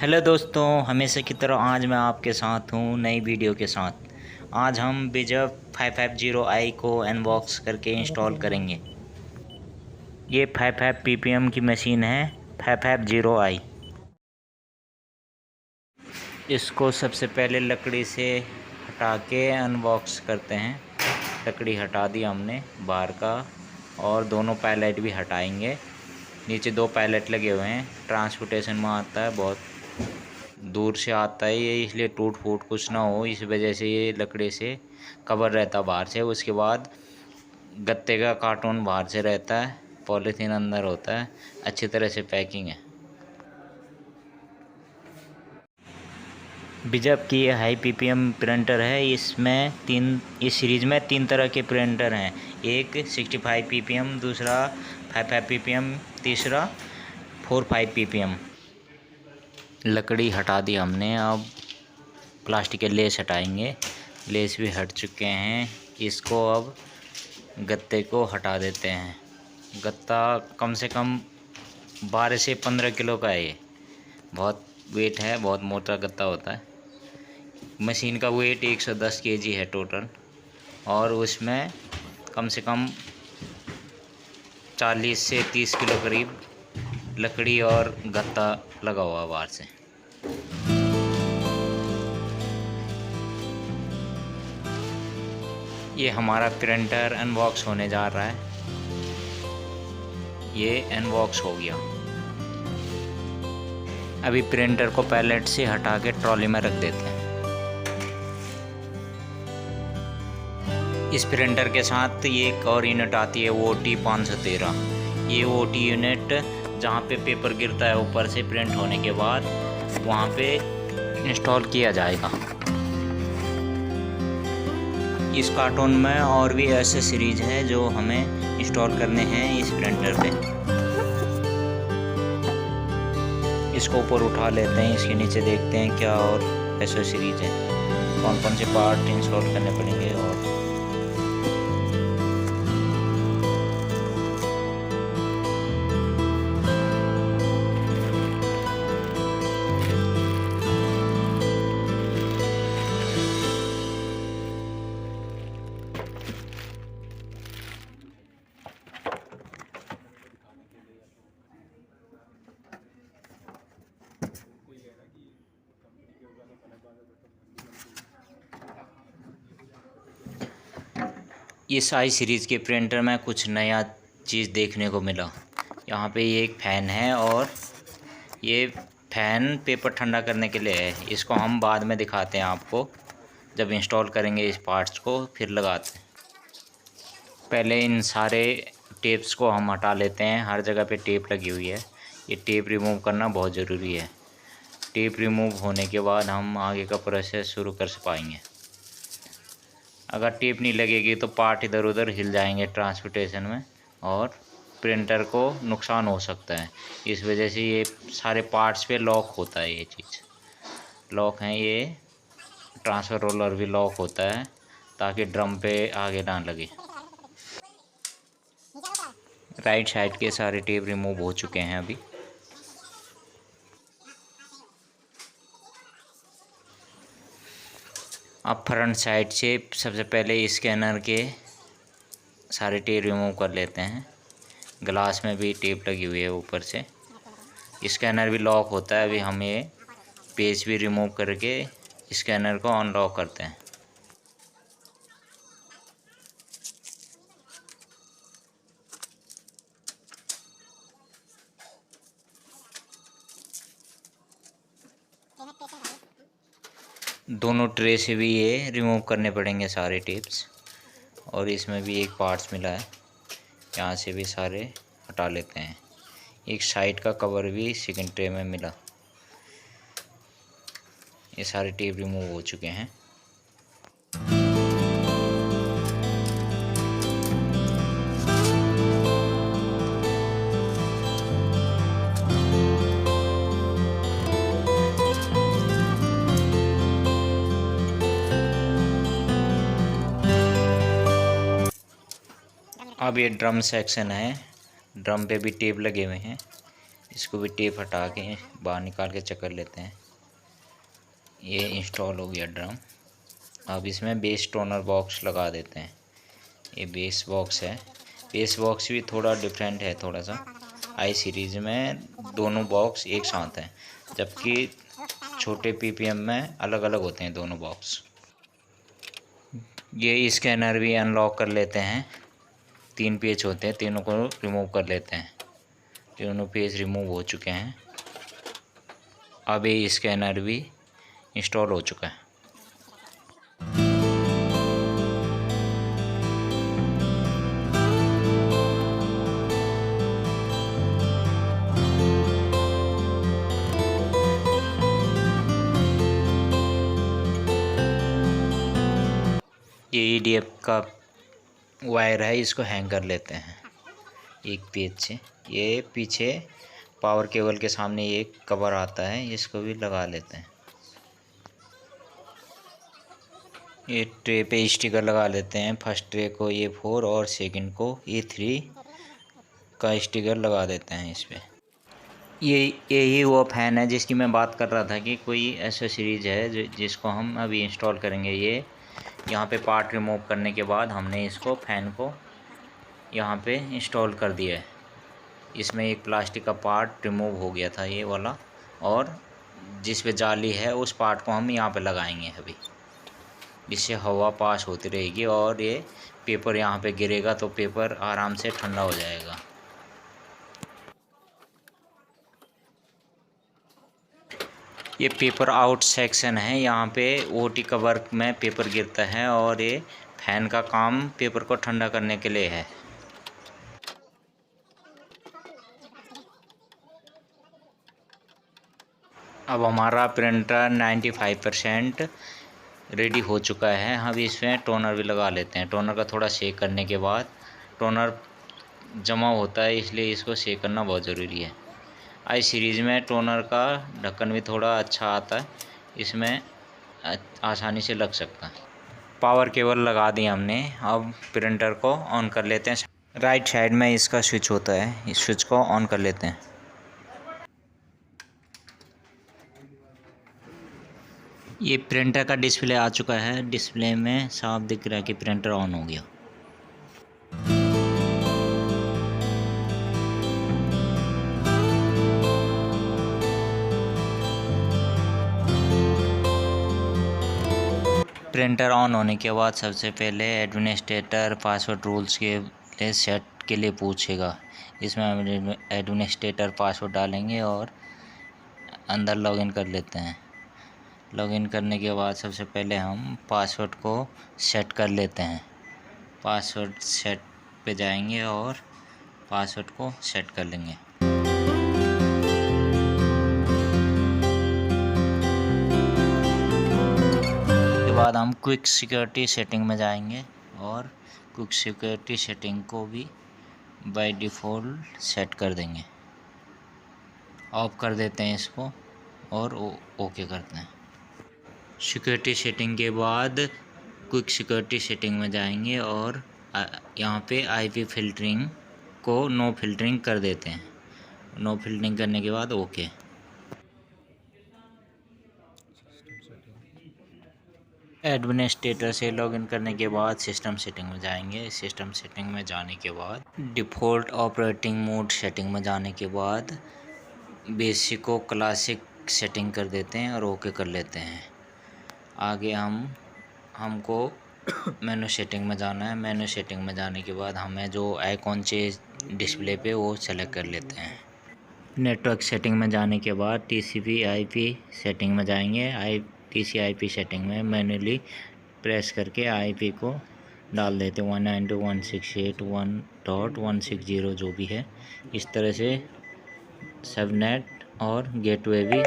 Hello दोस्तों, हमेशा की तरह आज मैं आपके साथ हूँ नई वीडियो के साथ। आज हम बिजब 550i को अनबॉक्स करके इंस्टॉल करेंगे। ये 55 ppm की मशीन है 550i। इसको सबसे पहले लकड़ी से हटा के अनबॉक्स करते हैं। लकड़ी हटा दी हमने बाहर का, और दोनों पैलेट भी हटाएंगे। नीचे 2 पैलेट लगे हुए हैं, ट्रांसपोर्टेशन में आता है, बहुत दूर से आता है ये, इसलिए टूट फूट कुछ ना हो इस वजह से ये लकड़ी से कवर रहता बाहर से। उसके बाद गत्ते का कार्टून बाहर से रहता है, पॉलीथीन अंदर होता है, अच्छी तरह से पैकिंग है। बिजब की हाई पीपीएम प्रिंटर है। इस सीरीज़ में 3 तरह के प्रिंटर हैं। एक 65 ppm, दूसरा 55 ppm, तीसरा 45 ppm। लकड़ी हटा दी हमने, अब प्लास्टिक के लेस हटाएंगे। लेस भी हट चुके हैं। इसको अब गत्ते को हटा देते हैं। गत्ता कम से कम 12 से 15 किलो का है। ये बहुत वेट है, बहुत मोटा गत्ता होता है। मशीन का वेट 110 kg है टोटल, और उसमें कम से कम 40 से 30 किलो करीब लकड़ी और गत्ता लगा हुआ बाहर से। ये हमारा प्रिंटर अनबॉक्स होने जा रहा है। ये अनबॉक्स हो गया। अभी प्रिंटर को पैलेट से हटा के ट्रॉली में रख देते हैं। इस प्रिंटर के साथ ये एक और यूनिट आती है, OT 513। ये OT यूनिट जहाँ पे पेपर गिरता है ऊपर से प्रिंट होने के बाद, वहाँ पे इंस्टॉल किया जाएगा। इस कार्टून में और भी ऐसे सीरीज है जो हमें इंस्टॉल करने हैं इस प्रिंटर पे। इसको ऊपर उठा लेते हैं, इसके नीचे देखते हैं क्या और ऐसे सीरीज है, कौन कौन से पार्ट इंस्टॉल करने पड़ेंगे। और इस आई सीरीज़ के प्रिंटर में कुछ नया चीज़ देखने को मिला। यहाँ पे ये एक फ़ैन है, और ये फ़ैन पेपर ठंडा करने के लिए है। इसको हम बाद में दिखाते हैं आपको, जब इंस्टॉल करेंगे इस पार्ट्स को फिर लगाते हैं। पहले इन सारे टेप्स को हम हटा लेते हैं। हर जगह पे टेप लगी हुई है, ये टेप रिमूव करना बहुत ज़रूरी है। टेप रिमूव होने के बाद हम आगे का प्रोसेस शुरू कर पाएंगे। अगर टेप नहीं लगेगी तो पार्ट इधर उधर हिल जाएंगे ट्रांसपोर्टेशन में, और प्रिंटर को नुकसान हो सकता है। इस वजह से ये सारे पार्ट्स पे लॉक होता है। ये चीज़ लॉक है, ये ट्रांसफ़र रोलर भी लॉक होता है ताकि ड्रम पे आगे ना लगे। राइट साइड के सारे टेप रिमूव हो चुके हैं अभी। अब फ्रंट साइड से सबसे पहले स्कैनर के सारे टेप रिमूव कर लेते हैं। ग्लास में भी टेप लगी हुई है ऊपर से। स्कैनर भी लॉक होता है। अभी हम ये पेज भी रिमूव करके स्कैनर को अनलॉक करते हैं। दोनों ट्रे से भी ये रिमूव करने पड़ेंगे सारे टेप्स, और इसमें भी एक पार्ट्स मिला है, यहाँ से भी सारे हटा लेते हैं। एक साइड का कवर भी सेकंड ट्रे में मिला। ये सारे टेप रिमूव हो चुके हैं। अब ये ड्रम सेक्शन है। ड्रम पे भी टेप लगे हुए हैं। इसको भी टेप हटा के बाहर निकाल के चेक कर लेते हैं। ये इंस्टॉल हो गया ड्रम। अब इसमें बेस टोनर बॉक्स लगा देते हैं। ये बेस बॉक्स है। बेस बॉक्स भी थोड़ा डिफरेंट है, थोड़ा सा। आई सीरीज़ में दोनों बॉक्स एक साथ हैं, जबकि छोटे पीपीएम में अलग अलग होते हैं दोनों बॉक्स। ये स्कैनर भी अनलॉक कर लेते हैं। 3 पेज होते हैं, तीनों को रिमूव कर लेते हैं। तीनों पेज रिमूव हो चुके हैं। अब ये स्कैनर भी इंस्टॉल हो चुका है। ये ईडीएफ का वायर है, इसको हैंग कर लेते हैं एक पेज से। ये पीछे पावर केबल के सामने एक कवर आता है, इसको भी लगा लेते हैं। ये ट्रे पे स्टिकर लगा लेते हैं। फर्स्ट ट्रे को A4 और सेकंड को A3 का स्टिकर लगा देते हैं इस पे। यही वो फैन है जिसकी मैं बात कर रहा था कि कोई एसेसरीज है जिसको हम अभी इंस्टॉल करेंगे। ये यहाँ पे पार्ट रिमूव करने के बाद हमने इसको फैन को यहाँ पे इंस्टॉल कर दिया है। इसमें एक प्लास्टिक का पार्ट रिमूव हो गया था, ये वाला, और जिस पे जाली है उस पार्ट को हम यहाँ पे लगाएंगे अभी। इससे हवा पास होती रहेगी और ये पेपर यहाँ पे गिरेगा तो पेपर आराम से ठंडा हो जाएगा। ये पेपर आउट सेक्शन है। यहाँ पे ओटी कवर में पेपर गिरता है और ये फैन का काम पेपर को ठंडा करने के लिए है। अब हमारा प्रिंटर 95% रेडी हो चुका है। हम इसमें टोनर भी लगा लेते हैं। टोनर का थोड़ा शेक करने के बाद, टोनर जमा होता है इसलिए इसको शेक करना बहुत ज़रूरी है। आई सीरीज़ में टोनर का ढक्कन भी थोड़ा अच्छा आता है, इसमें आसानी से लग सकता है। पावर केबल लगा दी हमने। अब प्रिंटर को ऑन कर लेते हैं। राइट साइड में इसका स्विच होता है, इस स्विच को ऑन कर लेते हैं। ये प्रिंटर का डिस्प्ले आ चुका है। डिस्प्ले में साफ दिख रहा है कि प्रिंटर ऑन हो गया। प्रिंटर ऑन होने के बाद सबसे पहले एडमिनिस्ट्रेटर पासवर्ड रूल्स के लिए सेट के लिए पूछेगा। इसमें हम एडमिनिस्ट्रेटर पासवर्ड डालेंगे और अंदर लॉगिन कर लेते हैं। लॉगिन करने के बाद सबसे पहले हम पासवर्ड को सेट कर लेते हैं। पासवर्ड सेट पे जाएंगे और पासवर्ड को सेट कर लेंगे। उसके बाद हम क्विक सिक्योरिटी सेटिंग में जाएंगे और क्विक सिक्योरिटी सेटिंग को भी बाय डिफ़ॉल्ट सेट कर देंगे। ऑफ कर देते हैं इसको और ओके करते हैं। सिक्योरिटी सेटिंग के बाद क्विक सिक्योरिटी सेटिंग में जाएंगे और यहाँ पे आईपी फ़िल्टरिंग को नो फिल्टरिंग कर देते हैं। नो फिल्टरिंग करने के बाद ओके। एडमिनिस्ट्रेटर से लॉगिन करने के बाद सिस्टम सेटिंग में जाएंगे। सिस्टम सेटिंग में जाने के बाद डिफ़ॉल्ट ऑपरेटिंग मोड सेटिंग में जाने के बाद बेसिक को क्लासिक सेटिंग कर देते हैं और ओके कर लेते हैं। आगे हमको मेनू सेटिंग में जाना है। मेनू सेटिंग में जाने के बाद हमें जो आइकॉन चाहिए डिस्प्ले पे वो सेलेक्ट कर लेते हैं। नेटवर्क सेटिंग में जाने के बाद TCP/IP सेटिंग में जाएंगे। TCP/IP सेटिंग में मैन्युअली प्रेस करके IP को डाल देते हैं 192.168.1.160 जो भी है। इस तरह से सबनेट और गेटवे भी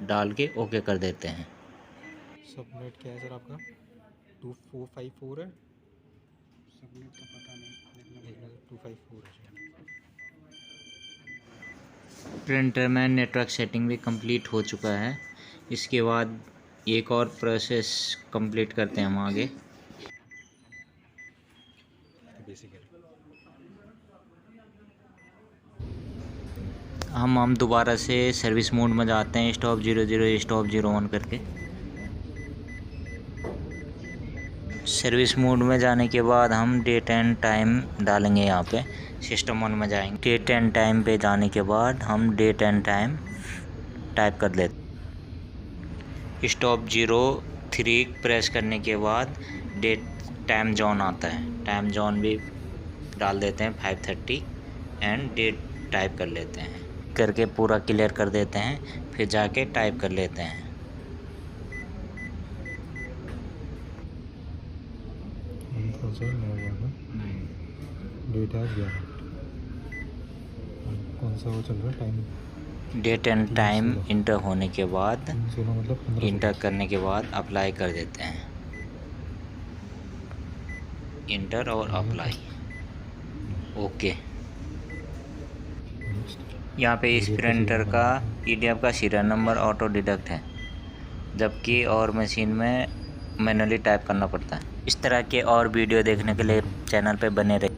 डाल के ओके कर देते हैं। सबनेट क्या है सर आपका? 2454 है। सबनेट तो पता नहीं, 254 है। प्रिंटर में नेटवर्क सेटिंग भी कंप्लीट हो चुका है। इसके बाद एक और प्रोसेस कंप्लीट करते हैं हम आगे। हम दोबारा से सर्विस मोड में जाते हैं, स्टॉप 00 स्टॉप 01 करके। सर्विस मोड में जाने के बाद हम डेट एंड टाइम डालेंगे। यहाँ पे सिस्टम मोड में जाएंगे, डेट एंड टाइम पे जाने के बाद हम डेट एंड टाइम टाइप कर लेते। स्टॉप 03 प्रेस करने के बाद डेट टाइम जोन आता है, टाइम जोन भी डाल देते हैं 5:30 एंड डेट टाइप कर लेते हैं। करके पूरा क्लियर कर देते हैं, फिर जाके टाइप कर लेते हैं। डेट है 11। कौन सा वो चल रहा है time? Date and time enter होने के बाद 16 मतलब 15 इंटर करने के बाद अप्लाई कर देते हैं, इंटर और अप्लाई। ओके। यहाँ पे इस प्रिंटर का PDF का सीरियल नंबर ऑटो डिडक्ट है, जबकि और मशीन में मैनुअली टाइप करना पड़ता है। इस तरह के और वीडियो देखने के लिए चैनल पे बने रहिए।